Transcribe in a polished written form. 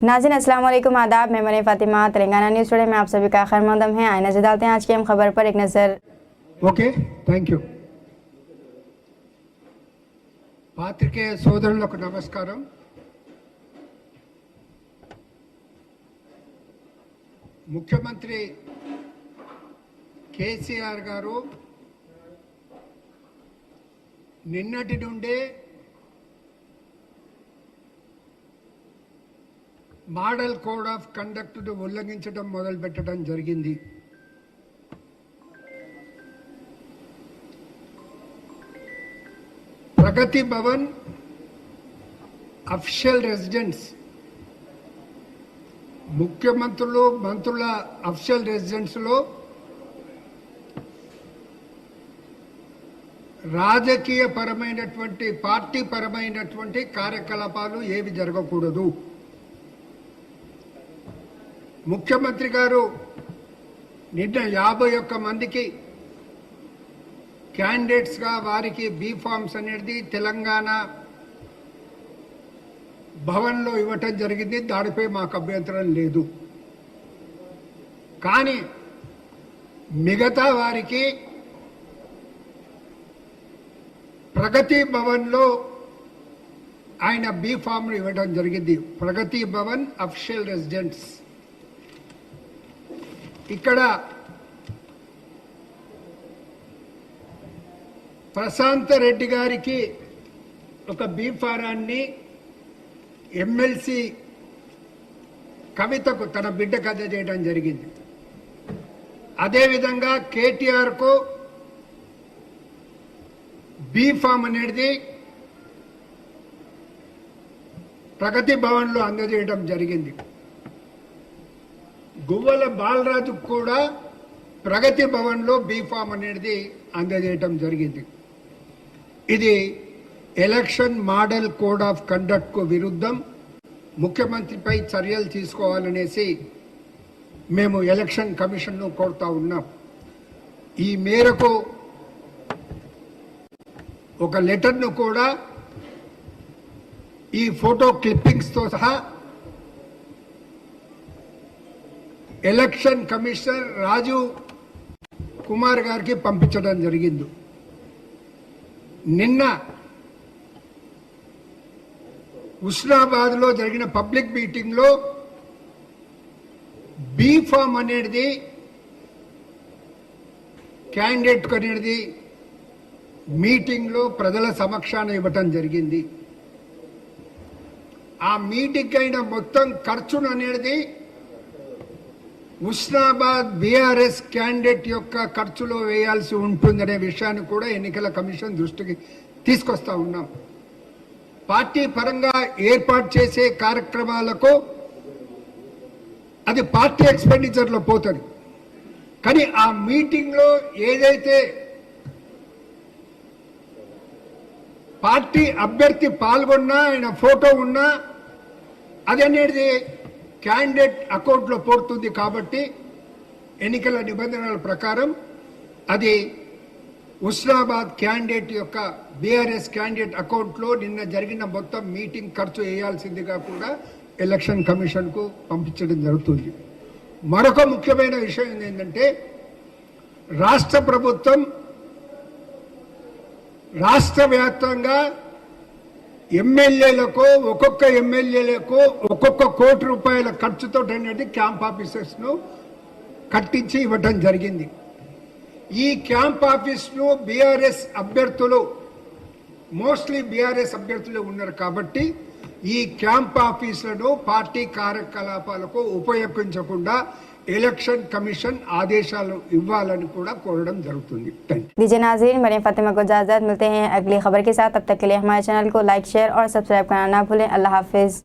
नाज़रीन अस्सलाम वालेकुम, आदाब। मैं मरीम फ़ातिमा, तेलंगाना न्यूज़ टुडे में आप सभी का खैर मकदम है। आइए नजर डालते हैं आज की अहम खबर पर एक नज़र। ఓకే థ్యాంక్ యూ పాత్రికేయ సోదరులకు నమస్కారం. ముఖ్యమంత్రి కేసీఆర్ గారు నిన్నటి నుండే మోడల్ కోడ్ ఆఫ్ కండక్ట్ను ఉల్లంఘించడం మొదలుపెట్టడం జరిగింది. ప్రగతి భవన్ అఫిషియల్ రెసిడెన్స్, ముఖ్యమంత్రులు మంత్రుల అఫిషియల్ రెసిడెన్స్లో రాజకీయ పరమైనటువంటి పార్టీ పరమైనటువంటి కార్యకలాపాలు ఏవి జరగకూడదు. ముఖ్యమంత్రి గారు నిన్న 51 మందికి క్యాండిడేట్స్గా వారికి బీ ఫార్మ్స్ అనేది తెలంగాణ భవన్లో ఇవ్వటం జరిగింది. దానిపై మాకు అభ్యంతరం లేదు. కానీ మిగతా వారికి ప్రగతి భవన్లో ఆయన బీ ఫామ్లు ఇవ్వడం జరిగింది. ప్రగతి భవన్ అఫిషియల్ రెసిడెన్స్. ఇక్కడ ప్రశాంత్ రెడ్డి గారికి ఒక బీ ఫారాన్ని ఎమ్మెల్సీ కవితకు తన బిడ్డకు అందజేయడం జరిగింది. అదేవిధంగా కేటీఆర్కు బీ ఫామ్ అనేది ప్రగతి భవన్లో అందజేయడం జరిగింది. గువ్వల బాలరాజుకు కూడా ప్రగతి భవన్లో బీ ఫామ్ అనేది అందజేయడం జరిగింది. ఇది ఎలక్షన్ మోడల్ కోడ్ ఆఫ్ కండక్ట్కు విరుద్ధం. ముఖ్యమంత్రిపై చర్యలు తీసుకోవాలనేసి మేము ఎలక్షన్ కమిషన్ను కోరుతా ఉన్నాం. ఈ మేరకు ఒక లెటర్ను కూడా ఈ ఫోటో క్లిప్పింగ్స్తో సహా ఎలక్షన్ కమిషనర్ రాజీవ్ కుమార్ గారికి పంపించడం జరిగింది. నిన్న హుస్నాబాద్లో జరిగిన పబ్లిక్ మీటింగ్లో బీ ఫామ్ అనేది క్యాండిడేట్ అనేది మీటింగ్లో ప్రజల సమక్షాన ఇవ్వటం జరిగింది. ఆ మీటింగ్ అయిన మొత్తం ఖర్చును అనేది హుస్నాబాద్ బీఆర్ఎస్ క్యాండిడేట్ యొక్క ఖర్చులో వేయాల్సి ఉంటుందనే విషయాన్ని కూడా ఎన్నికల కమిషన్ దృష్టికి తీసుకొస్తా ఉన్నాం. పార్టీ పరంగా ఏర్పాటు చేసే కార్యక్రమాలకు అది పార్టీ ఎక్స్పెండిచర్లో పోతుంది. కానీ ఆ మీటింగ్లో ఏదైతే పార్టీ అభ్యర్థి పాల్గొన్నా ఆయన ఫోటో ఉన్నా అది అనేది క్యాండిడేట్ అకౌంట్లో పోతుంది. కాబట్టి ఎన్నికల నిబంధనల ప్రకారం అది హుస్నాబాద్ క్యాండిడేట్ యొక్క బీఆర్ఎస్ క్యాండిడేట్ అకౌంట్లో నిన్న జరిగిన మొత్తం మీటింగ్ ఖర్చు వేయాల్సిందిగా కూడా ఎలక్షన్ కమిషన్కు పంపించడం జరుగుతుంది. మరొక ముఖ్యమైన విషయం ఏంటంటే రాష్ట్ర ప్రభుత్వం రాష్ట్ర వ్యాప్తంగా ఎమ్మెల్యేలకు ఒక్కొక్క ఎమ్మెల్యేలకు ఒక్కొక్క కోటి రూపాయల ఖర్చుతో అనేది క్యాంప్ ఆఫీసర్స్ను కట్టించి ఇవ్వటం జరిగింది. ఈ క్యాంప్ ఆఫీస్ను బీఆర్ఎస్ అభ్యర్థులు మోస్ట్లీ బీఆర్ఎస్ అభ్యర్థులు ఉన్నారు. కాబట్టి ఈ క్యాంప్ ఆఫీసులను పార్టీ కార్యకలాపాలకు ఉపయోగించకుండా ఎలక్షన్ కమిషన్ ఆదేశాలు ఇవ్వాలని కూడా కోరడం జరుగుతుంది. लीजिए नाज़रीन, मरीम फ़ातिमा को इजाज़त। मिलते हैं अगली खबर के साथ। तब तक के लिए हमारे चैनल को लाइक, शेयर और सब्सक्राइब करना ना भूलें। अल्लाह हाफिज़।